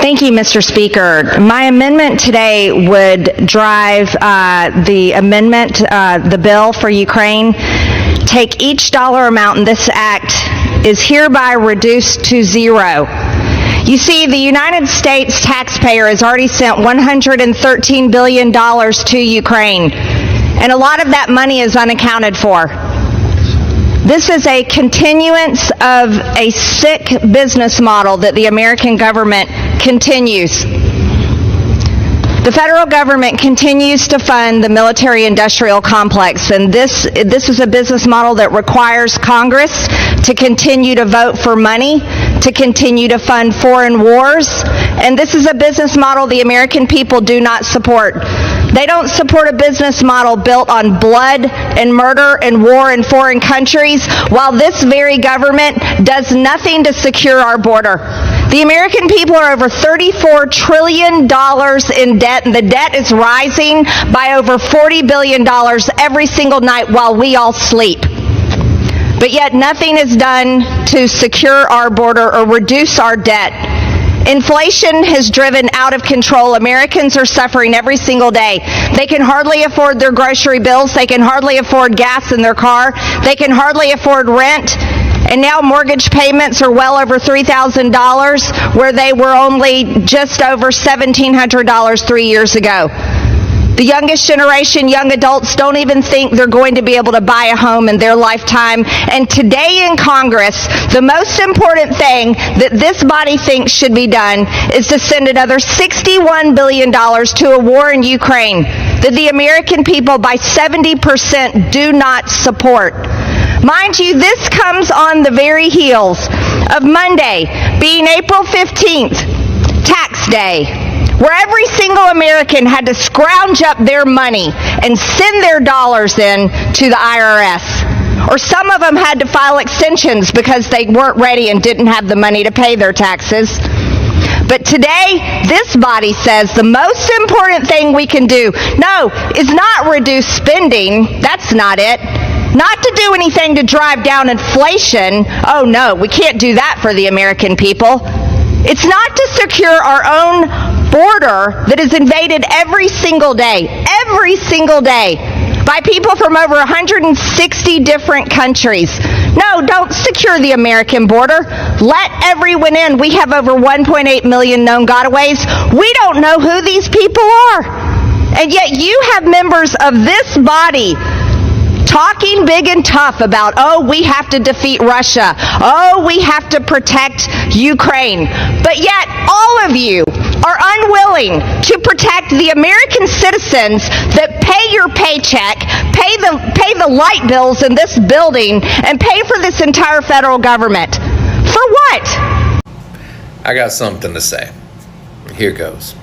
Thank you, Mr. Speaker. My amendment today would drive the bill for Ukraine. Take each dollar amount in this act is hereby reduced to zero. You see, the United States taxpayer has already sent $113 billion to Ukraine, and a lot of that money is unaccounted for. This is a continuance of a sick business model that the American government continues. The federal government continues to fund the military-industrial complex, and this is a business model that requires Congress to continue to vote for money, to continue to fund foreign wars, and this is a business model the American people do not support. They don't support a business model built on blood and murder and war in foreign countries, while this very government does nothing to secure our border. The American people are over $34 trillion in debt, and the debt is rising by over $40 billion every single night while we all sleep. But yet nothing is done to secure our border or reduce our debt. Inflation has driven out of control. Americans are suffering every single day. They can hardly afford their grocery bills. They can hardly afford gas in their car. They can hardly afford rent. And now mortgage payments are well over $3,000, where they were only just over $1,700 3 years ago. The youngest generation, young adults, don't even think they're going to be able to buy a home in their lifetime. And today in Congress, the most important thing that this body thinks should be done is to send another $61 billion to a war in Ukraine that the American people by 70% do not support. Mind you, this comes on the very heels of Monday being April 15th, tax day, where every single American had to scrounge up their money and send their dollars in to the IRS. Or some of them had to file extensions because they weren't ready and didn't have the money to pay their taxes. But today, this body says the most important thing we can do, is not reduce spending. That's not it. Not to do anything to drive down inflation. Oh no, we can't do that for the American people. It's not to secure our own border that is invaded every single day, by people from over 160 different countries. No, don't secure the American border. Let everyone in. We have over 1.8 million known gotaways. We don't know who these people are. And yet you have members of this body talking big and tough about, we have to defeat Russia. We have to protect Ukraine. But yet all of you are unwilling to protect the American citizens that pay your paycheck, pay the light bills in this building, and pay for this entire federal government. For what? I got something to say. Here goes.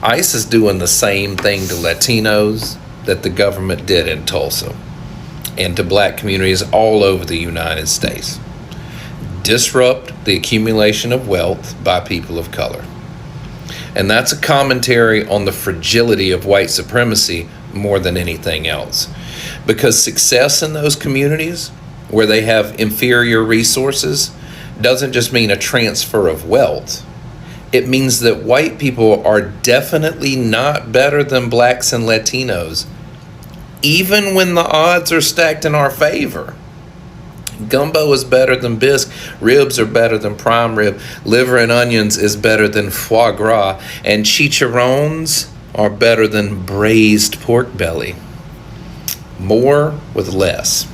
ICE is doing the same thing to Latinos that the government did in Tulsa and to black communities all over the United States. Disrupt the accumulation of wealth by people of color. And that's a commentary on the fragility of white supremacy more than anything else. Because success in those communities where they have inferior resources doesn't just mean a transfer of wealth. It means that white people are definitely not better than blacks and Latinos, even when the odds are stacked in our favor. Gumbo is better than bisque, ribs are better than prime rib, liver and onions is better than foie gras, and chicharrones are better than braised pork belly. More with less.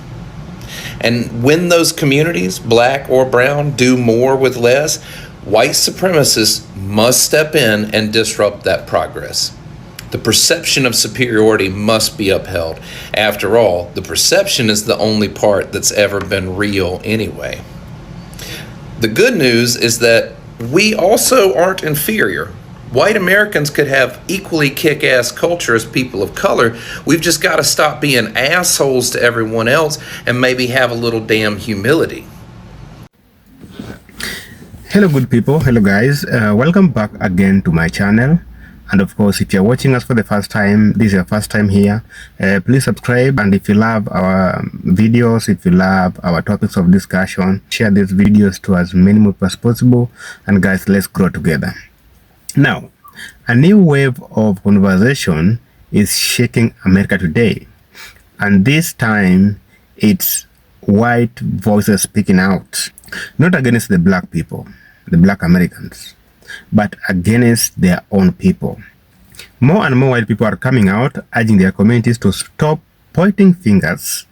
And when those communities, black or brown, do more with less, white supremacists must step in and disrupt that progress. The perception of superiority must be upheld. After all, the perception is the only part that's ever been real anyway. The good news is that we also aren't inferior. White Americans could have equally kick-ass culture as people of color. We've just got to stop being assholes to everyone else and maybe have a little damn humility. Hello good people, hello guys, welcome back again to my channel. And of course, if you're watching us for the first time, this is your first time here, please subscribe. And if you love our videos, if you love our topics of discussion, share these videos to as many people as possible. And guys, let's grow together. Now, a new wave of conversation is shaking America today, and this time it's white voices speaking out, not against the black people, the black Americans, but against their own people. More and more white people are coming out urging their communities to stop pointing fingers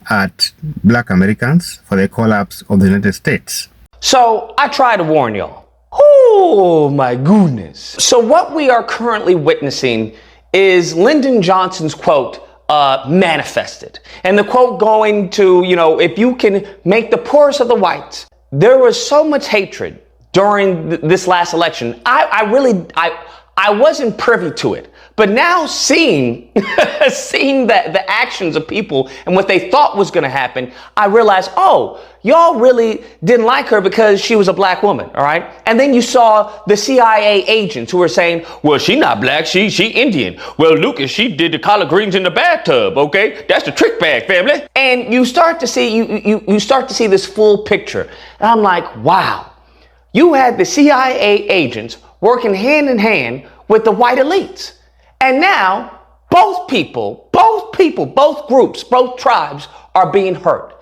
at black Americans for the collapse of the United States. So I try to warn y'all. Oh my goodness. So what we are currently witnessing is Lyndon Johnson's quote, manifested. And the quote going to, if you can make the poorest of the whites. There was so much hatred during this last election. I wasn't privy to it. But now seeing the actions of people and what they thought was going to happen, I realized, oh, y'all really didn't like her because she was a black woman, all right? And then you saw the CIA agents who were saying, well, she not black, she Indian. Well, Lucas, she did the collard greens in the bathtub, okay? That's the trick bag, family. And you start to see you start to see this full picture. And I'm like, wow. You had the CIA agents working hand in hand with the white elites. And now both groups, both tribes are being hurt.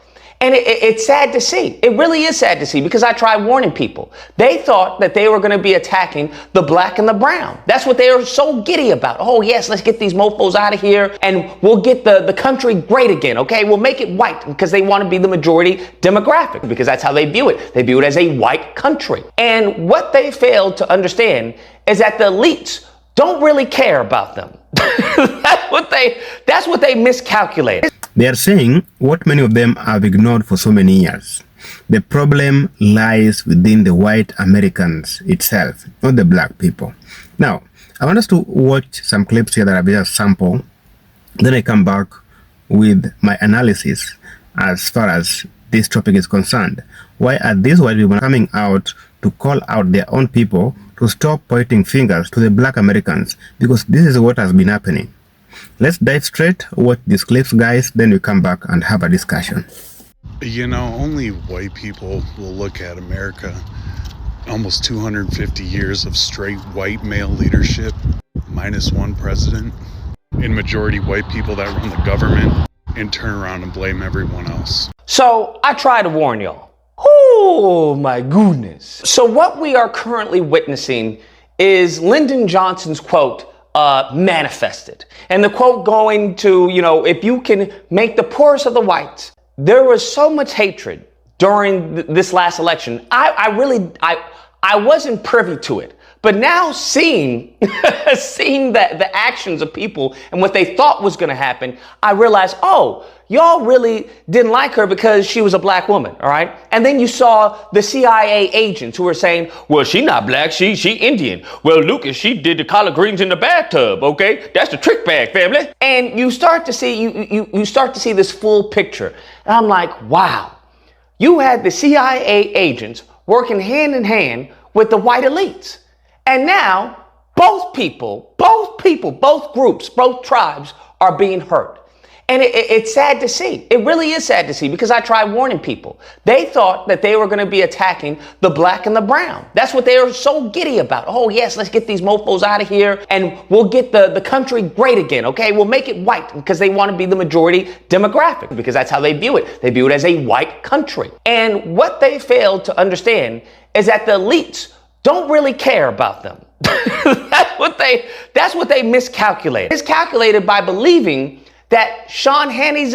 And it's sad to see. It really is sad to see because I tried warning people. They thought that they were going to be attacking the black and the brown. That's what they were so giddy about. Oh, yes, let's get these mofos out of here and we'll get the country great again. OK, we'll make it white because they want to be the majority demographic because that's how they view it. They view it as a white country. And what they failed to understand is that the elites don't really care about them. That's what they miscalculated. They are saying what many of them have ignored for so many years. The problem lies within the white Americans itself, not the black people. Now, I want us to watch some clips here that are just sample. Then I come back with my analysis as far as this topic is concerned. Why are these white people coming out to call out their own people to stop pointing fingers to the black Americans? Because this is what has been happening. Let's dive straight, watch these clips, guys, then we come back and have a discussion. Only white people will look at America. Almost 250 years of straight white male leadership, minus one president, and majority white people that run the government, and turn around and blame everyone else. So I try to warn y'all. Oh my goodness. So what we are currently witnessing is Lyndon Johnson's quote, manifested. And the quote going to, if you can make the poorest of the whites. There was so much hatred during this last election. I wasn't privy to it. But now seeing the actions of people and what they thought was going to happen, I realized, oh, y'all really didn't like her because she was a black woman, all right? And then you saw the CIA agents who were saying, well, she not black, she Indian. Well, Lucas, she did the collard greens in the bathtub, okay? That's the trick bag, family. And you start to see you start to see this full picture. And I'm like, wow. You had the CIA agents working hand in hand with the white elites. And now both groups, both tribes are being hurt. And it's sad to see. It really is sad to see because I tried warning people. They thought that they were going to be attacking the black and the brown. That's what they were so giddy about. Oh, yes, let's get these mofos out of here and we'll get the country great again. OK, we'll make it white because they want to be the majority demographic because that's how they view it. They view it as a white country. And what they failed to understand is that the elites don't really care about them. That's what they miscalculated. It's calculated by believing that Sean Hannity's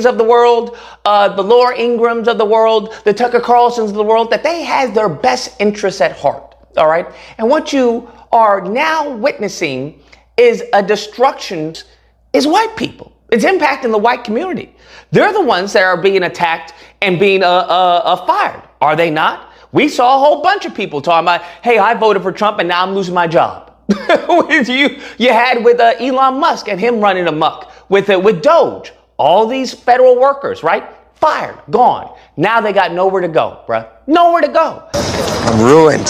of the world, the Laura Ingrams of the world, the Tucker Carlsons of the world, that they had their best interests at heart. All right. And what you are now witnessing is a destruction is white people. It's impacting the white community. They're the ones that are being attacked and being fired. Are they not? We saw a whole bunch of people talking about, hey, I voted for Trump and now I'm losing my job. you had with Elon Musk and him running amok with Doge. All these federal workers, right? Fired, gone. Now they got nowhere to go, bruh. Nowhere to go. I'm ruined.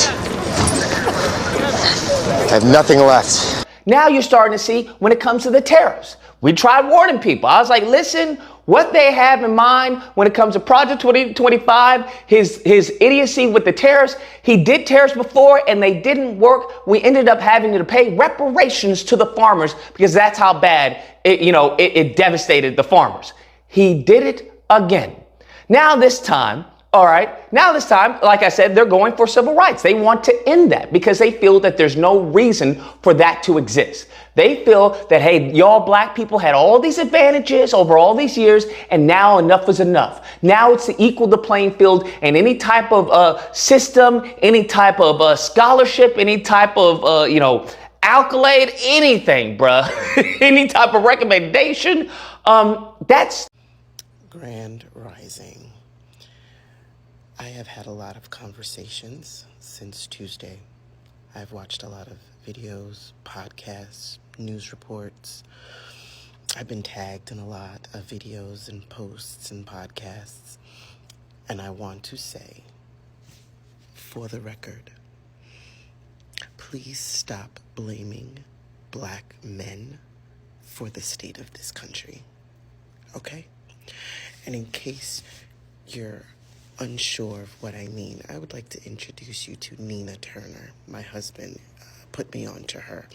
I have nothing left. Now you're starting to see when it comes to the tariffs. We tried warning people. I was like, listen, What they have in mind when it comes to Project 2025, his idiocy with the tariffs, he did tariffs before and they didn't work. We ended up having to pay reparations to the farmers because that's how bad it devastated the farmers. He did it again. Now this time, like I said, they're going for civil rights. They want to end that because they feel that there's no reason for that to exist. They feel that, hey, y'all black people had all these advantages over all these years, and now enough is enough. Now it's to equal the playing field, and any type of system, any type of scholarship, any type of, accolade, anything, bruh, any type of recommendation, that's... Grand Rising. I have had a lot of conversations since Tuesday. I've watched a lot of videos, podcasts, news reports. I've been tagged in a lot of videos and posts and podcasts. And I want to say, for the record, please stop blaming black men for the state of this country. Okay? And in case you're unsure of what I mean, I would like to introduce you to Nina Turner. My husband put me on to her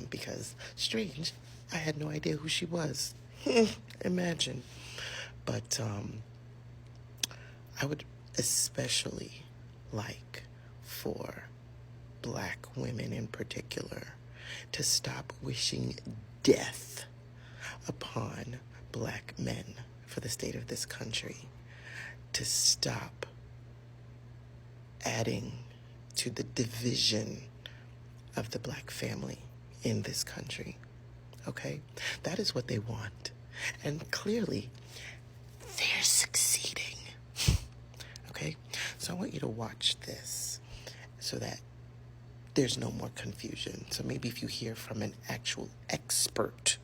because, strange, I had no idea who she was. Imagine. But I would especially like for black women in particular to stop wishing death upon black men for the state of this country, to stop adding to the division of the black family in this country, okay? That is what they want. And clearly, they're succeeding, okay? So I want you to watch this so that there's no more confusion. So maybe if you hear from an actual expert,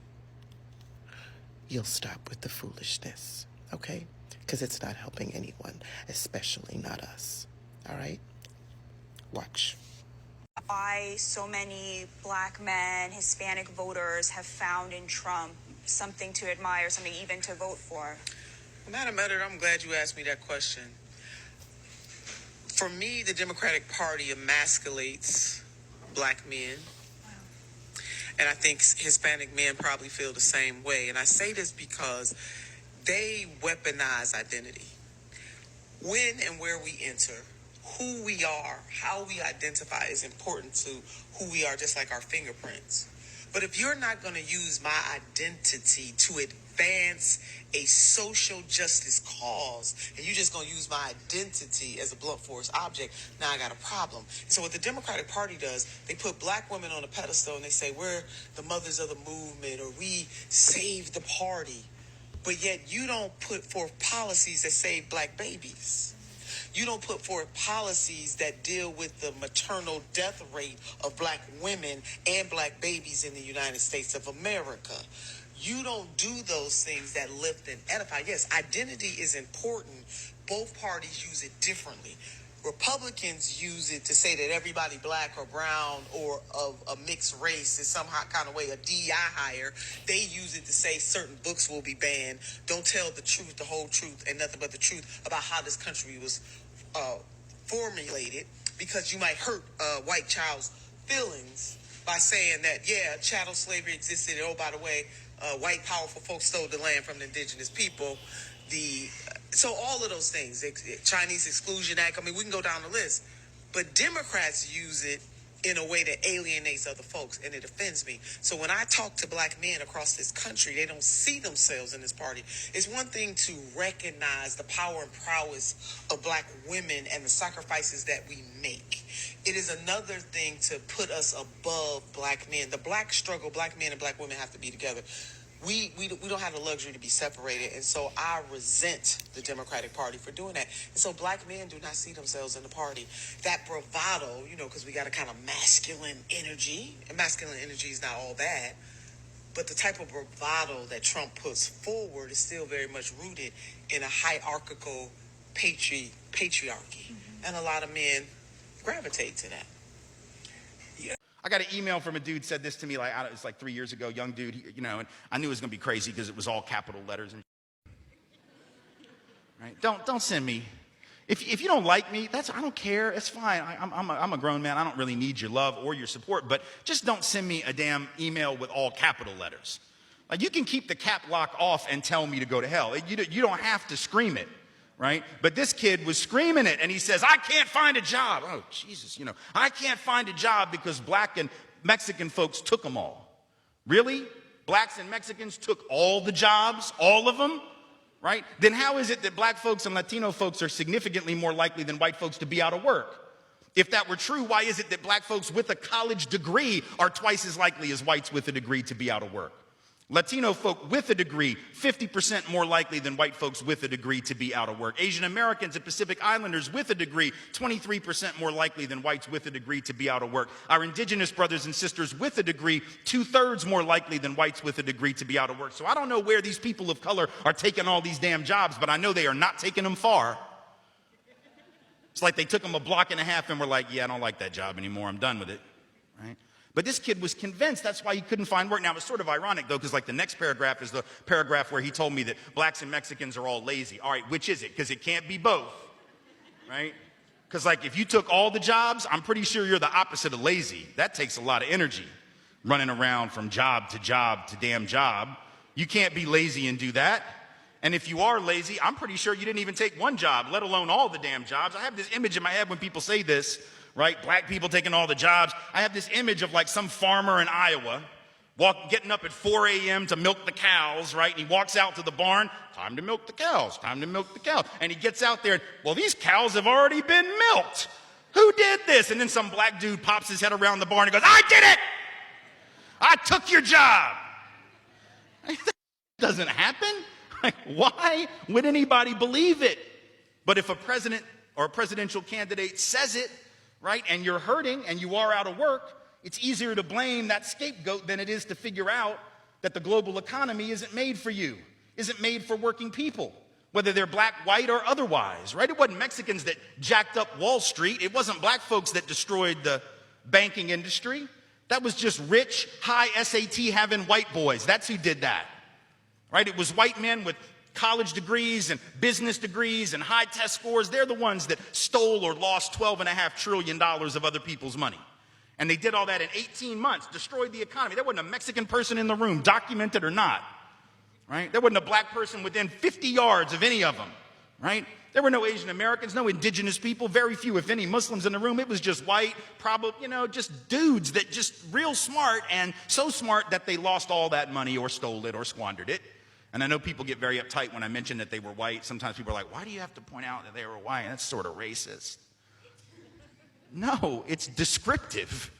you'll stop with the foolishness, okay? Because it's not helping anyone, especially not us. All right? Watch. Why so many black men, Hispanic voters have found in Trump something to admire, something even to vote for? Madam Editor, I'm glad you asked me that question. For me, the Democratic Party emasculates black men. And I think Hispanic men probably feel the same way. And I say this because they weaponize identity. When and where we enter, who we are, how we identify is important to who we are, just like our fingerprints. But if you're not going to use my identity to advance a social justice cause, and you're just going to use my identity as a blunt force object, now I got a problem. So what the Democratic Party does, they put black women on a pedestal and they say, we're the mothers of the movement, or we saved the party. But yet you don't put forth policies that save black babies. You don't put forth policies that deal with the maternal death rate of black women and black babies in the United States of America. You don't do those things that lift and edify. Yes, identity is important. Both parties use it differently. Republicans use it to say that everybody black or brown or of a mixed race is somehow kind of way a DEI hire. They use it to say certain books will be banned. Don't tell the truth, the whole truth, and nothing but the truth about how this country was formulated, because you might hurt a white child's feelings by saying that, yeah, chattel slavery existed. And, oh, by the way, white powerful folks stole the land from the indigenous people. So all of those things, Chinese Exclusion Act, I mean, we can go down the list. But Democrats use it in a way that alienates other folks, and it offends me. So when I talk to black men across this country, they don't see themselves in this party. It's one thing to recognize the power and prowess of black women and the sacrifices that we make. It is another thing to put us above black men. The black struggle, black men and black women have to be together. We don't have the luxury to be separated, and so I resent the Democratic Party for doing that. And so black men do not see themselves in the party. That bravado, because we got a kind of masculine energy, and masculine energy is not all bad, but the type of bravado that Trump puts forward is still very much rooted in a hierarchical patriarchy, and a lot of men gravitate to that. I got an email from a dude said this to me, it's like 3 years ago, young dude, and I knew it was going to be crazy because it was all capital letters. And Right? Don't send me. If you don't like me, I don't care. It's fine. I'm a grown man. I don't really need your love or your support. But just don't send me a damn email with all capital letters. Like, you can keep the cap lock off and tell me to go to hell. You don't have to scream it, right? But this kid was screaming it, and he says, I can't find a job. Oh, Jesus, I can't find a job because black and Mexican folks took them all. Really? Blacks and Mexicans took all the jobs, all of them, right? Then how is it that black folks and Latino folks are significantly more likely than white folks to be out of work? If that were true, why is it that black folks with a college degree are twice as likely as whites with a degree to be out of work? Latino folk with a degree, 50% more likely than white folks with a degree to be out of work. Asian Americans and Pacific Islanders with a degree, 23% more likely than whites with a degree to be out of work. Our indigenous brothers and sisters with a degree, 2/3 more likely than whites with a degree to be out of work. So I don't know where these people of color are taking all these damn jobs, but I know they are not taking them far. It's like they took them a block and a half and were like, yeah, I don't like that job anymore. I'm done with it, right? But this kid was convinced. That's why he couldn't find work. Now, it's sort of ironic, though, because like the next paragraph is the paragraph where he told me that blacks and Mexicans are all lazy. All right, which is it? Because it can't be both, right? Because like if you took all the jobs, I'm pretty sure you're the opposite of lazy. That takes a lot of energy, running around from job to damn job. You can't be lazy and do that. And if you are lazy, I'm pretty sure you didn't even take one job, let alone all the damn jobs. I have this image in my head when people say this, right? Black people taking all the jobs. I have this image of like some farmer in Iowa getting up at 4 a.m. to milk the cows, right? And he walks out to the barn, time to milk the cows, time to milk the cows. And he gets out there, well, these cows have already been milked. Who did this? And then some black dude pops his head around the barn and goes, I did it! I took your job. That doesn't happen. Like, why would anybody believe it? But if a president or a presidential candidate says it, right, and you're hurting and you are out of work, it's easier to blame that scapegoat than it is to figure out that the global economy isn't made for you, isn't made for working people, whether they're black, white, or otherwise, right? It wasn't Mexicans that jacked up Wall Street. It wasn't black folks that destroyed the banking industry. That was just rich, high SAT having white boys. That's who did that, right? It was white men with college degrees and business degrees and high test scores. They're the ones that stole or lost $12.5 trillion of other people's money. And they did all that in 18 months, destroyed the economy. There wasn't a Mexican person in the room, documented or not, right? There wasn't a black person within 50 yards of any of them, right? There were no Asian Americans, no indigenous people, very few, if any, Muslims in the room. It was just white, probably, just dudes that just real smart, and so smart that they lost all that money or stole it or squandered it. And I know people get very uptight when I mention that they were white. Sometimes people are like, why do you have to point out that they were white? That's sort of racist. No, it's descriptive,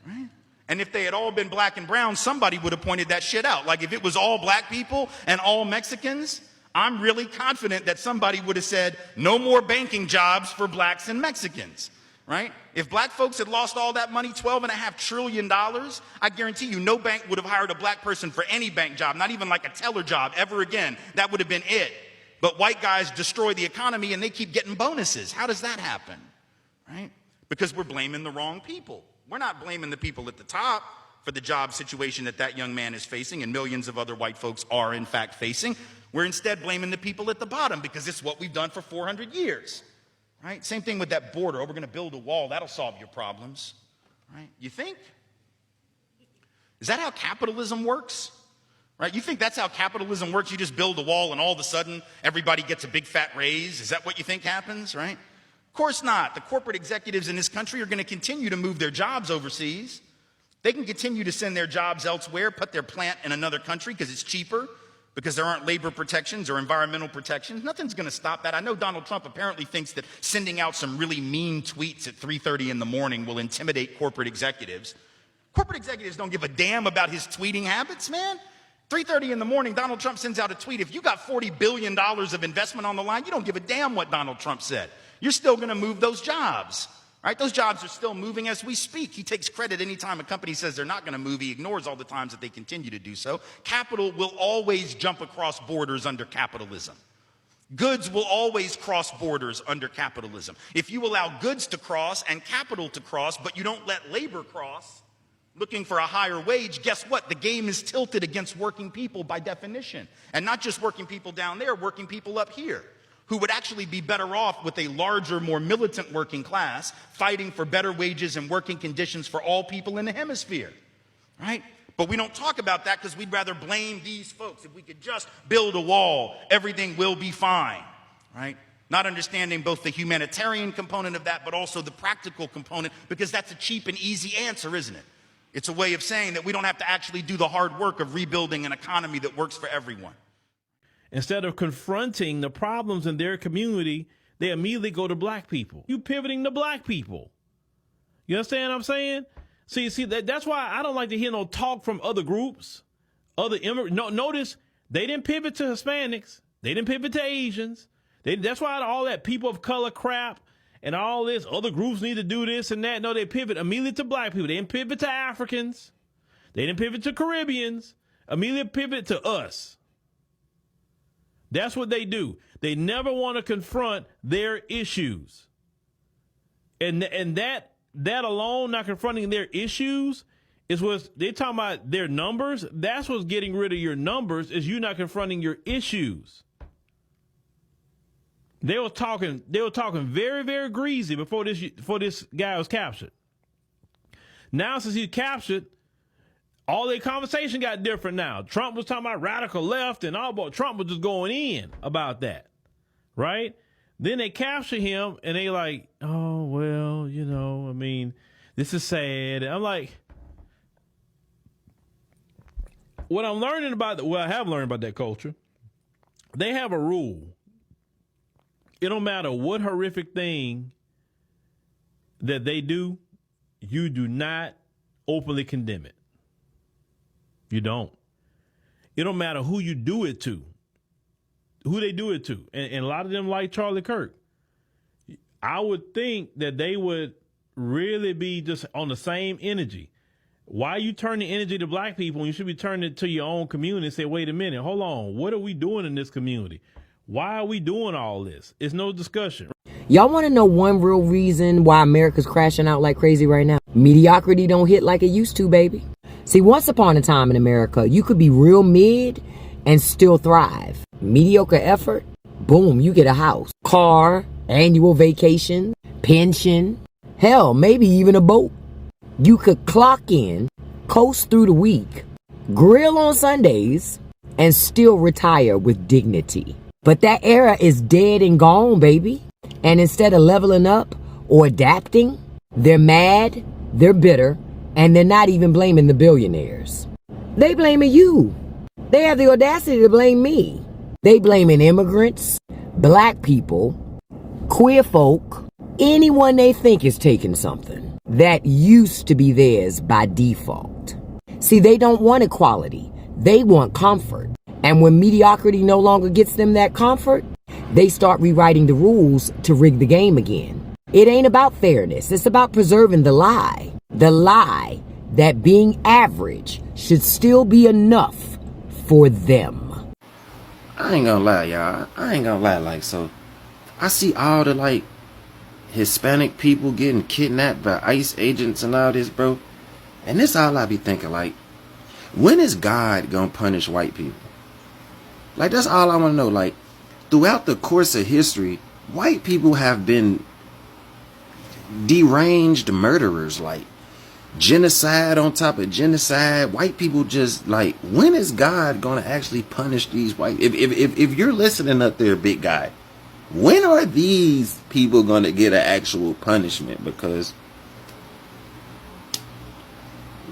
right? And if they had all been black and brown, somebody would have pointed that shit out. Like if it was all black people and all Mexicans, I'm really confident that somebody would have said, no more banking jobs for blacks and Mexicans, right? If black folks had lost all that money, $12.5 trillion, I guarantee you no bank would have hired a black person for any bank job, not even like a teller job ever again. That would have been it. But white guys destroy the economy and they keep getting bonuses. How does that happen, right? Because we're blaming the wrong people. We're not blaming the people at the top for the job situation that young man is facing and millions of other white folks are in fact facing. We're instead blaming the people at the bottom because it's what we've done for 400 years. Right? Same thing with that border. Oh, we're going to build a wall. That'll solve your problems. Right? You think? Is that how capitalism works? Right? You think that's how capitalism works? You just build a wall and all of a sudden everybody gets a big fat raise? Is that what you think happens? Right? Of course not. The corporate executives in this country are going to continue to move their jobs overseas. They can continue to send their jobs elsewhere, put their plant in another country because it's cheaper, because there aren't labor protections or environmental protections. Nothing's going to stop that. I know Donald Trump apparently thinks that sending out some really mean tweets at 3:30 in the morning will intimidate corporate executives. Corporate executives don't give a damn about his tweeting habits, man. 3:30 in the morning, Donald Trump sends out a tweet. If you got $40 billion of investment on the line, you don't give a damn what Donald Trump said. You're still going to move those jobs. Right? Those jobs are still moving as we speak. He takes credit anytime a company says they're not going to move. He ignores all the times that they continue to do so. Capital will always jump across borders under capitalism. Goods will always cross borders under capitalism. If you allow goods to cross and capital to cross, but you don't let labor cross, looking for a higher wage, guess what? The game is tilted against working people by definition. And not just working people down there, working people up here. who would actually be better off with a larger, more militant working class fighting for better wages and working conditions for all people in the hemisphere, right? But we don't talk about that because we'd rather blame these folks. If we could just build a wall, everything will be fine, right? Not understanding both the humanitarian component of that, but also the practical component, because that's a cheap and easy answer, isn't it? It's a way of saying that we don't have to actually do the hard work of rebuilding an economy that works for everyone. Instead of confronting the problems in their community, they immediately go to black people. You pivoting to black people. You understand what I'm saying? See, that's why I don't like to hear no talk from other groups, other immigrants. No, notice they didn't pivot to Hispanics. They didn't pivot to Asians. That's why all that people of color crap and all this other groups need to do this and that. No, they pivot immediately to black people. They didn't pivot to Africans. They didn't pivot to Caribbeans. Immediately pivot to us. That's what they do. They never want to confront their issues. And that alone, not confronting their issues, is what they're talking about. Their numbers. That's what's getting rid of your numbers, is you not confronting your issues. They were talking very, very greasy before this guy was captured. Now, since he's captured, all their conversation got different now. Trump was talking about radical left and all, but Trump was just going in about that, right? Then they capture him and they like, oh, well, I mean, this is sad. And I'm like, what I have learned about that culture, they have a rule. It don't matter what horrific thing that they do, you do not openly condemn it. You don't. It don't matter who you do it to, who they do it to. And a lot of them like Charlie Kirk. I would think that they would really be just on the same energy. Why you turn the energy to black people when you should be turning it to your own community and say, wait a minute, hold on, what are we doing in this community? Why are we doing all this? It's no discussion. Y'all want to know one real reason why America's crashing out like crazy right now? Mediocrity don't hit like it used to, baby. See, once upon a time in America, you could be real mid and still thrive. Mediocre effort, boom, you get a house, car, annual vacation, pension, hell, maybe even a boat. You could clock in, coast through the week, grill on Sundays, and still retire with dignity. But that era is dead and gone, baby. And instead of leveling up or adapting, they're mad, they're bitter, and they're not even blaming the billionaires. They blaming you. They have the audacity to blame me. They blaming immigrants, black people, queer folk, anyone they think is taking something that used to be theirs by default. See, they don't want equality. They want comfort. And when mediocrity no longer gets them that comfort, they start rewriting the rules to rig the game again. It ain't about fairness. It's about preserving the lie. The lie that being average should still be enough for them. I ain't gonna lie, y'all. I ain't gonna lie. So I see all the Hispanic people getting kidnapped by ICE agents and all this, bro. And this all I be thinking, when is God gonna punish white people? That's all I want to know. Throughout the course of history, white people have been deranged murderers, genocide on top of genocide. White people just when is God gonna actually punish these white? If you're listening up there, big guy, when are these people gonna get an actual punishment? Because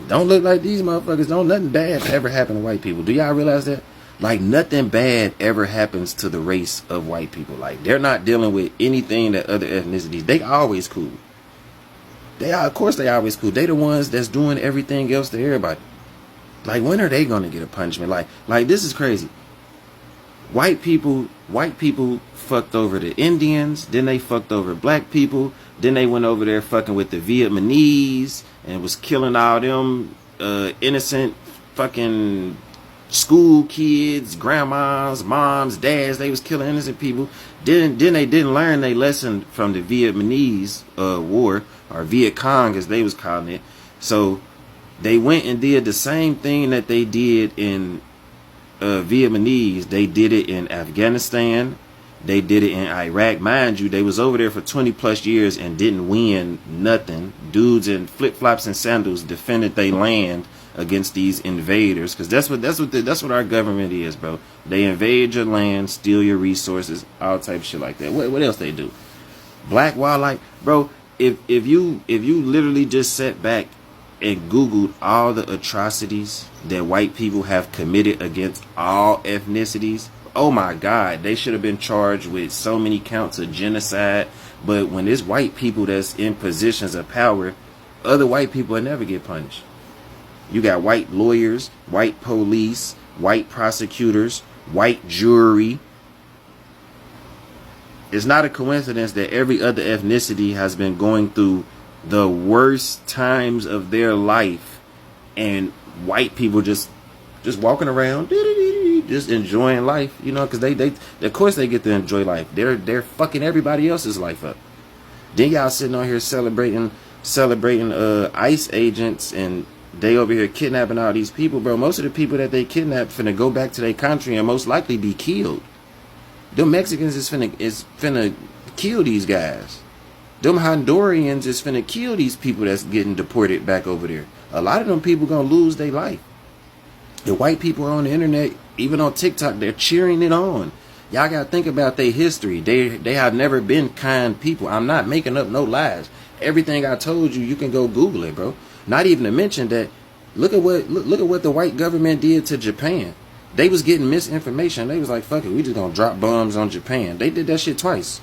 don't look like these motherfuckers. Don't nothing bad ever happen to white people. Do y'all realize that? Nothing bad ever happens to the race of white people. They're not dealing with anything that other ethnicities. They always cool. Of course they always cool. They the ones that's doing everything else to everybody. When are they gonna get a punishment? This is crazy. White people fucked over the Indians, then they fucked over black people, then they went over there fucking with the Vietnamese and was killing all them innocent fucking school kids, grandmas, moms, dads. They was killing innocent people. Then they didn't learn their lesson from the Vietnamese war, or Viet Cong as they was calling it. So they went and did the same thing that they did in Vietnamese. They did it in Afghanistan. They did it in Iraq. Mind you, they was over there for 20 plus years and didn't win nothing. Dudes in flip-flops and sandals defended their land against these invaders, because that's what our government is, bro. They invade your land, steal your resources, all type of shit like that. What else they do? Black wildlife, bro. If you literally just sat back and Googled all the atrocities that white people have committed against all ethnicities, oh my God, they should have been charged with so many counts of genocide. But when it's white people that's in positions of power, other white people will never get punished. You got white lawyers, white police, white prosecutors, white jury. It's not a coincidence that every other ethnicity has been going through the worst times of their life, and white people just walking around, just enjoying life, you know, because they of course they get to enjoy life. They're fucking everybody else's life up. Then y'all sitting on here celebrating ICE agents, and they over here kidnapping all these people, bro. Most of the people that they kidnap finna go back to their country and most likely be killed. Them Mexicans is finna kill these guys. Them Hondurans is finna kill these people that's getting deported back over there. A lot of them people gonna lose their life. The white people on the internet, even on TikTok, they're cheering it on. Y'all gotta think about their history. They have never been kind people. I'm not making up no lies. Everything I told you, you can go Google it, bro. Not even to mention that, look at what the white government did to Japan. They was getting misinformation. They was like, fuck it, we just gonna drop bombs on Japan. They did that shit twice.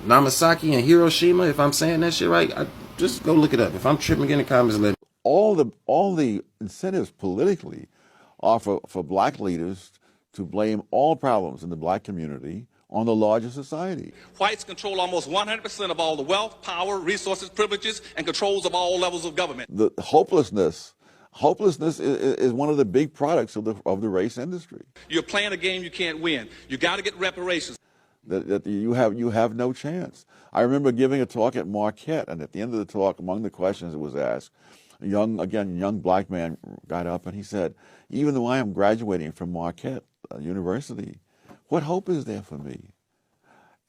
Nagasaki and Hiroshima, if I'm saying that shit right, just go look it up. If I'm tripping, get in the comments and let all the incentives politically are for black leaders to blame all problems in the black community on the larger society. Whites control almost 100% of all the wealth, power, resources, privileges, and controls of all levels of government. The hopelessness is one of the big products of the race industry. You're playing a game you can't win. You got to get reparations. That you have no chance. I remember giving a talk at Marquette, and at the end of the talk, among the questions that was asked, a young black man got up and he said, even though I am graduating from Marquette University, what hope is there for me?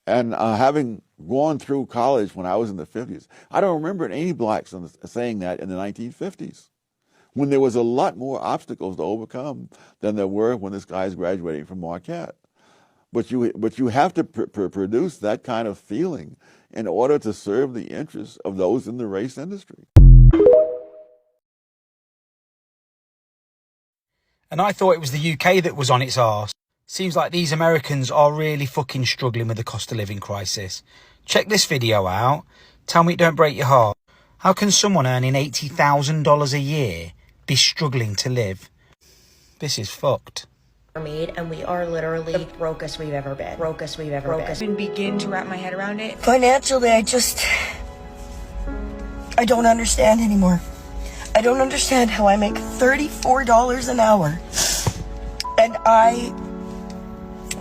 And having gone through college when I was in the 50s, I don't remember any blacks saying that in the 1950s, when there was a lot more obstacles to overcome than there were when this guy is graduating from Marquette. But you have to produce that kind of feeling in order to serve the interests of those in the race industry. And I thought it was the UK that was on its arse. Seems like these Americans are really fucking struggling with the cost of living crisis. Check this video out. Tell me it don't break your heart. How can someone earning $80,000 a year be struggling to live? This is fucked. And we are literally the brokest we've ever been. I can begin to wrap my head around it. Financially, I don't understand anymore. I don't understand how I make $34 an hour and I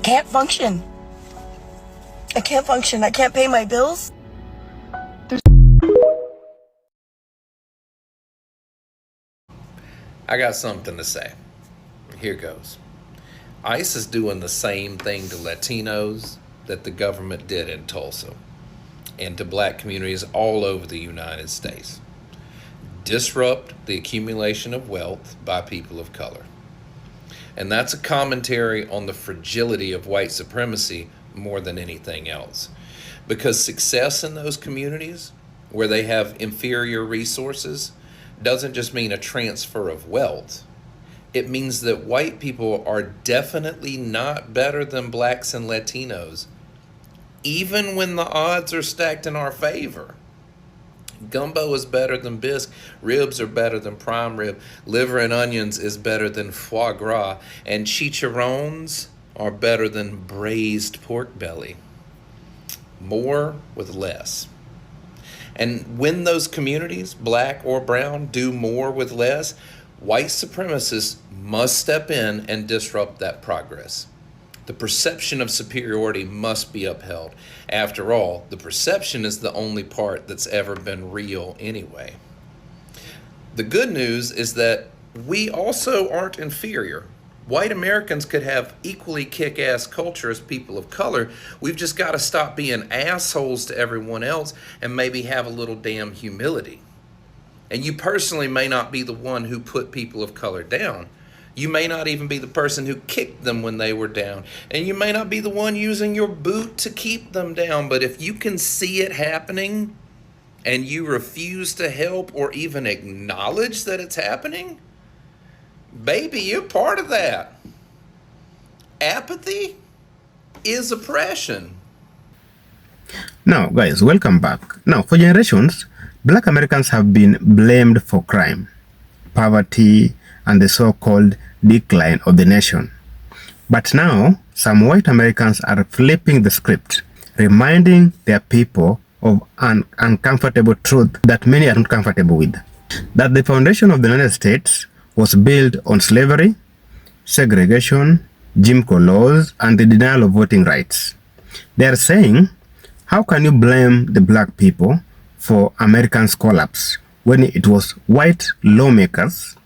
can't function. I can't pay my bills. I got something to say. Here goes. ICE is doing the same thing to Latinos that the government did in Tulsa and to black communities all over the United States. Disrupt the accumulation of wealth by people of color. And that's a commentary on the fragility of white supremacy more than anything else. Because success in those communities where they have inferior resources doesn't just mean a transfer of wealth. It means that white people are definitely not better than blacks and Latinos, even when the odds are stacked in our favor. Gumbo is better than bisque, ribs are better than prime rib, liver and onions is better than foie gras, and chicharrones are better than braised pork belly. More with less. And when those communities, black or brown, do more with less, white supremacists must step in and disrupt that progress. The perception of superiority must be upheld. After all, the perception is the only part that's ever been real anyway. The good news is that we also aren't inferior. White Americans could have equally kick-ass culture as people of color. We've just got to stop being assholes to everyone else and maybe have a little damn humility. And you personally may not be the one who put people of color down. You may not even be the person who kicked them when they were down. And you may not be the one using your boot to keep them down. But if you can see it happening and you refuse to help or even acknowledge that it's happening, baby, you're part of that. Apathy is oppression. Now, guys, welcome back. Now, for generations, Black Americans have been blamed for crime, poverty, and the so-called decline of the nation. But now, some white Americans are flipping the script, reminding their people of an uncomfortable truth that many are not comfortable with. That the foundation of the United States was built on slavery, segregation, Jim Crow laws, and the denial of voting rights. They are saying, how can you blame the black people for Americans' collapse when it was white lawmakers,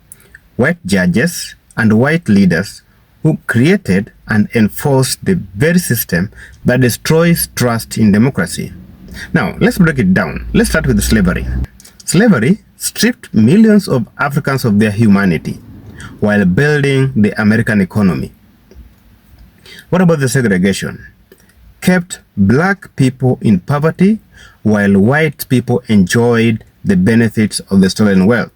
white judges, and white leaders who created and enforced the very system that destroys trust in democracy? Now, let's break it down. Let's start with slavery. Slavery stripped millions of Africans of their humanity while building the American economy. What about the segregation? Kept black people in poverty while white people enjoyed the benefits of the stolen wealth.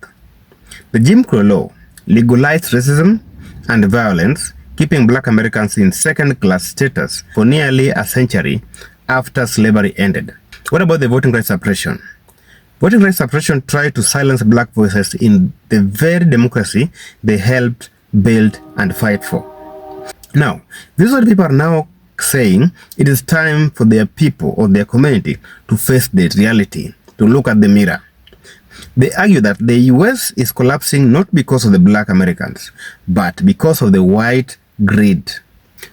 The Jim Crow law legalized racism and violence, keeping black Americans in second-class status for nearly a century after slavery ended. What about the voting rights suppression? Voting rights suppression tried to silence black voices in the very democracy they helped build and fight for. Now, these are people are now saying it is time for their people or their community to face the reality, to look at the mirror. They argue that the US is collapsing not because of the black Americans, but because of the white greed,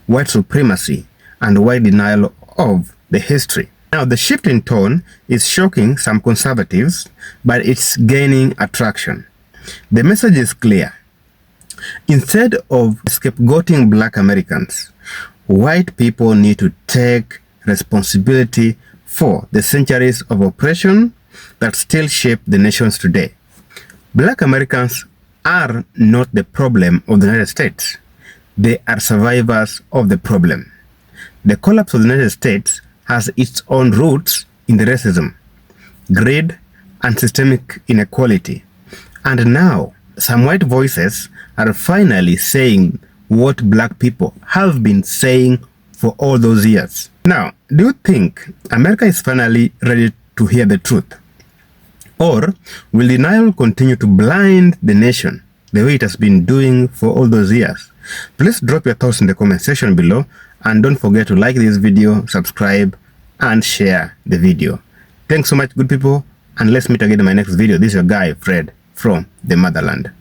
white supremacy, and white denial of the history. Now, the shift in tone is shocking some conservatives, but it's gaining attraction. The message is clear. Instead of scapegoating black Americans, white people need to take responsibility for the centuries of oppression that still shape the nations today. Black Americans are not the problem of the United States. They are survivors of the problem. The collapse of the United States has its own roots in the racism, greed, and systemic inequality. And now, some white voices are finally saying what black people have been saying for all those years. Now, do you think America is finally ready to hear the truth? Or will denial continue to blind the nation the way it has been doing for all those years? Please drop your thoughts in the comment section below, and don't forget to like this video, subscribe, and share the video. Thanks so much, good people, and let's meet again in my next video. This is your guy, Fred, from the motherland.